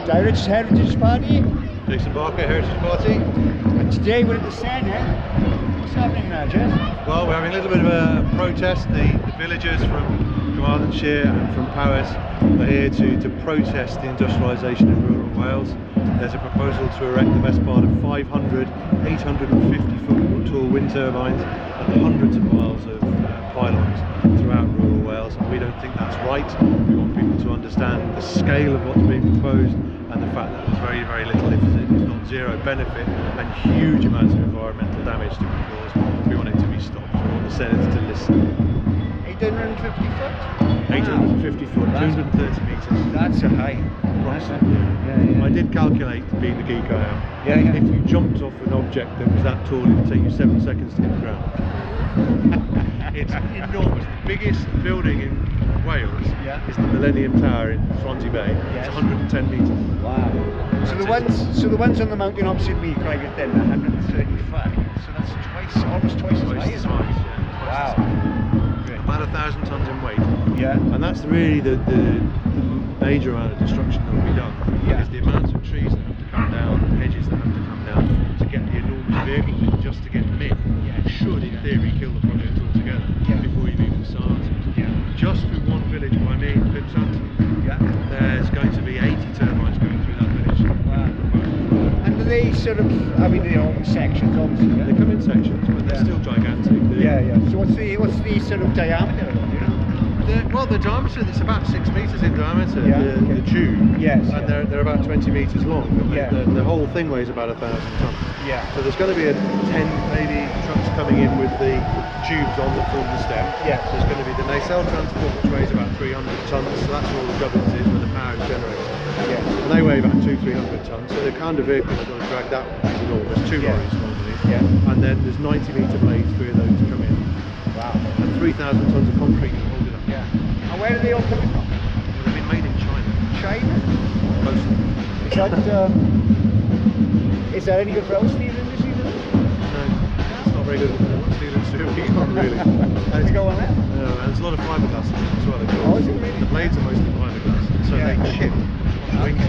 Direct's Heritage Party. Jason Barker, Heritage Party. And today we're at the Senedd. What's happening now, Jess? Well, we're having a little bit of a protest. The villagers from Carmarthenshire and from Powys are here to protest the industrialisation of rural Wales. There's a proposal to erect the best part of 500 850-foot tall wind turbines and hundreds of miles of pylons throughout rural Wales, and we don't think that's right. We want people to understand the scale of what's being proposed and the fact that there's very, very little, if not zero, benefit and huge amounts of environmental damage to be caused. We want it to be stopped. We want the Senedd to listen. 850 foot? 850 foot, 230 metres. That's a height. Yeah. I did calculate, being the geek I am, Yeah. if you jumped off an object that was that tall, it would take you 7 seconds to hit the ground. It's enormous. The biggest building in Wales is the Millennium Tower in Swansea Bay. It's 110 metres. Wow. So the ones on the mountain opposite me, private then, 135. So that's almost twice as high. Wow. About 1,000 tonnes in weight. Yeah. And that's really the major amount of destruction that will be done. Is the amount of trees that have to come down, hedges that have to come down to get the enormous vehicles in, just to get them in. Should in theory kill the project altogether before you've even started. Just through one village by me, Pimsant, there's going to be 80 turbines going through that village. Wow. And do they sort of, I mean, they're all in sections obviously. They come in sections, but they're still gigantic. So what's the sort of diameter? Well, the diameter, it's about 6 metres in diameter, the tube, and they're about 20 metres long. The whole thing weighs about 1,000 tonnes. So there's going to be 10 maybe trucks coming in with the tubes on that form the stem. So there's going to be the nacelle transport, which weighs about 300 tonnes, so that's where all the gubbins is, where the power is generated. And they weigh about 200-300 tonnes, so the kind of vehicle they're going to drag that one is enormous, 2 lorries normally. And then there's 90 metre blades, 3 of those to come in. Wow. And 3,000 tonnes of concrete to hold it up. And where are they all coming from? Well, they've been made in China. China? Mostly. Is that any good for our steel industry? No, it's not very good at steel industry, not really. Let's go on that. No, and there's a lot of fiberglass in it as well. Is it really? The blades are mostly fiberglass, so they chip on wings.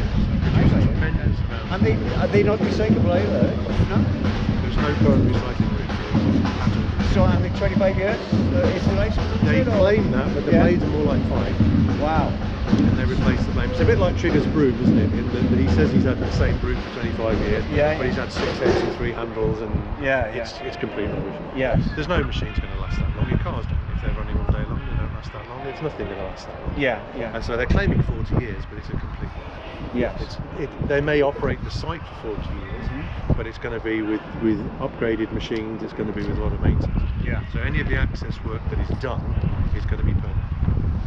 Produce a tremendous amount. And are they not recyclable either? No? There's no current recycling route for it at all. So after 25 years, is the license? They claim that, but the blades are more like 5. Wow. And they replace the blade. It's a bit like Trigger's broom, isn't it? In that he says he's had the same broom for 25 years, but he's had 6 heads and 3 handles, and it's complete rubbish. There's no machine's going to last that long. Your cars don't. If they're running all day long, they don't last that long. It's nothing going to last that long. And so they're claiming 40 years, but it's a complete lie. They may operate the site for 40 years, but it's going to be with upgraded machines. It's going to be with a lot of maintenance. So any of the access work that is done is going to be permanent.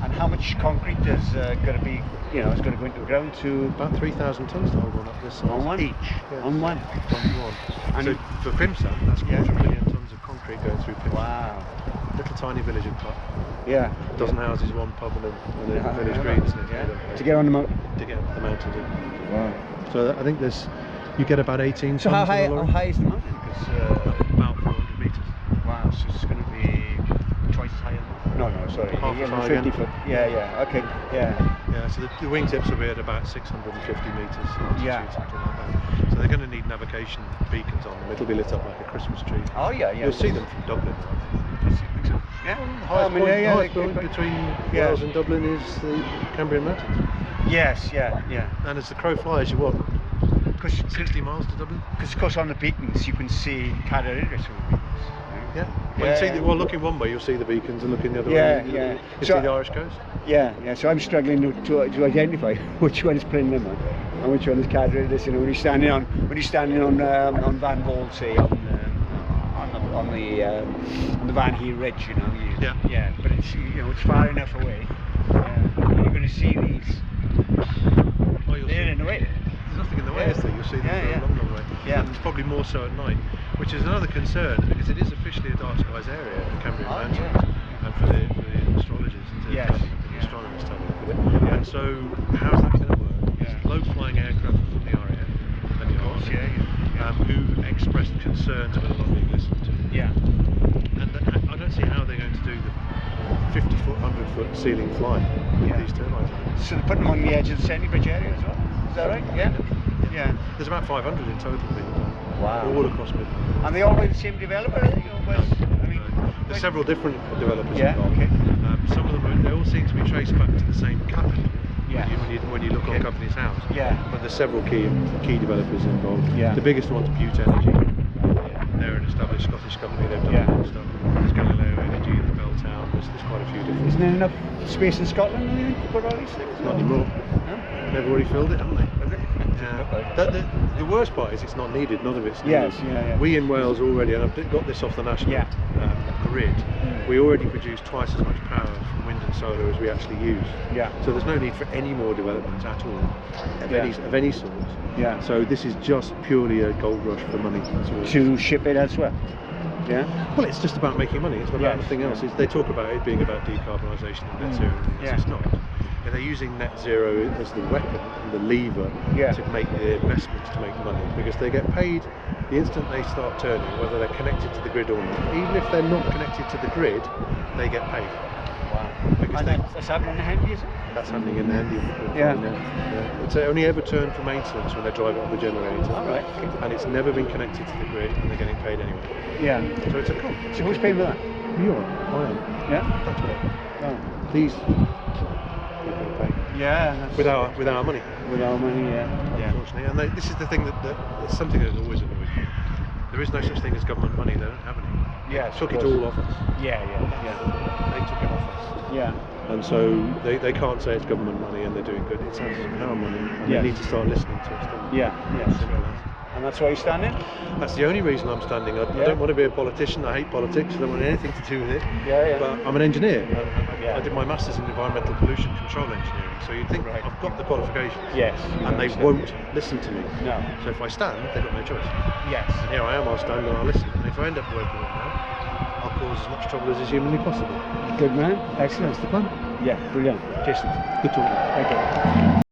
And how much concrete is going to be, is going to go into the ground to? About 3,000 tonnes to hold one up this size. On one? Each. On one? On one. And so for Pimsant, that's 250,000 tonnes of concrete going through Pimsant. Wow. Little tiny village at the top. Dozen houses, one pub and a village green, isn't it? To get on the mountain? To get up the mountain. Wow. So I think you get about 18 tonnes. So how high is the mountain? About 400 metres. Wow, so it's going to be twice as high as No, sorry. Half as high 50 foot. Okay. So the wingtips will be at about 650 metres altitude, something like that. So they're going to need navigation beacons on them. It'll be lit up like a Christmas tree. You'll see them from Dublin. The highest point between Wales and Dublin is the Cambrian Mountains. And as the crow flies, you what? 60 miles to Dublin? Because of course on the beacons you can see Carrera. Looking one way you'll see the beacons, and looking the other way you see the Irish coast. So I'm struggling to identify which one is Plinlimmon and which one is Carrera. When you're standing on Van Wall, say on the Van Heel Ridge, but it's it's far enough away. You're going to see these. They're in the way. There's nothing in the way, is there? You'll see them for a long, long way. And it's probably more so at night, which is another concern, because it is officially a dark skies area, the Cambrian Mountains, and for the astrologers and the astronomers to have a look at it. And so, how's that going to work? It's low-flying aircraft from the RAF and the Army who expressed concerns about not being listened to. And I don't see how they're going to do the 50-foot, 100-foot ceiling flying with these turbines. So they're putting them on the edge of the Senedd Bridge area as well? Is that right? Yeah. Yeah. There's about 500 in total being done. Wow. All across Midland. And they all with the same developer, are they? There's several different developers Yeah, involved. okay. Some of them, they all seem to be traced back to the same company. Yeah. When you look on Company's House. Yeah. But there's several key developers involved. Yeah. The biggest one's Butte Energy. They're an established Scottish company. They've done a lot of stuff. There's Galileo Energy in the Belltown. There's quite a few different. Isn't there enough space in Scotland to put all these things? Not anymore. No? They've already filled it, haven't they? Is it? The worst part is it's not needed. None of it's needed. Yes, yeah. We in Wales already, and I've got this off the national grid. We already produce twice as much power from wind and solar as we actually use. Yeah. So there's no need for any more development at all, of any sort. Yeah. So this is just purely a gold rush for money. To ship it elsewhere. Yeah. Well, it's just about making money. It's about nothing else. They talk about it being about decarbonisation and net zero. It's not. And they're using net zero as the weapon and the lever to make the investments to make money, because they get paid the instant they start turning, whether they're connected to the grid or not. Even if they're not connected to the grid, they get paid. Wow. And that's happening in the Hendy, is it? That's happening in the Hendy. It's only ever turned for maintenance when they drive it on the generator. All right. And it's never been connected to the grid, and they're getting paid anyway. Yeah. So it's a cool. So who's paying for that? You are. I am. Yeah. That's what. Oh. These. Yeah. With our money. With our money, Unfortunately, and this is the thing it's something that's always annoyed me. There is no such thing as government money. They don't have any. Yeah. Took it all off us. Yeah. They took it off us. Yeah. And so they can't say it's government money and they're doing good. It's our money, and they need to start listening to us. Yeah. And that's why you're standing? That's the only reason I'm standing. I don't want to be a politician. I hate politics. I don't want anything to do with it. But I'm an engineer. I did my master's in environmental pollution control engineering. So you'd think I've got the qualifications. Yes. And they won't listen to me. No. So if I stand, they've got no choice. Yes. And here I am. I'll stand and I'll listen. And if I end up working on that, I'll cause as much trouble as is humanly possible. Good man. Excellent. That's the plan. Yeah. Brilliant. Jason. Good talking. Thank you.